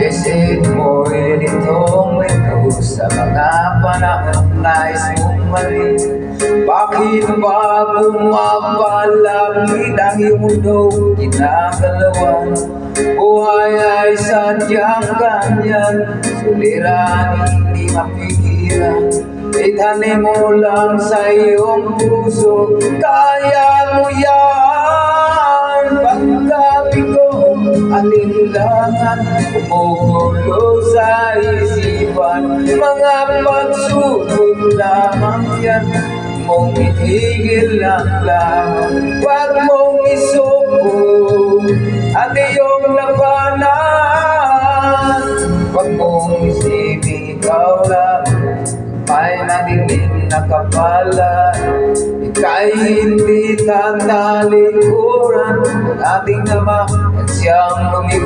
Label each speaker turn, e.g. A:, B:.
A: Isip mo'y litong-lito sa mga panahong nais mong mali. Bakit ba bumapalapit ang iyong mundo ginagalawan? Buhay ay sadyang ganyan, suliranin hindi mapigilan. Itanim mo lang sa iyong puso, kaya mo yan. Pagkabigo, alinlangan, umugulo sa isipan. Mga pagsubok lamang yan, mong itigil ang laman. Huwag mong isuko at iyong labanan. Huwag mong isipin ikaw lang may nadinig na kapalan. Ika'y hindi tatalikuran ng ating Ama at siyang lumigo.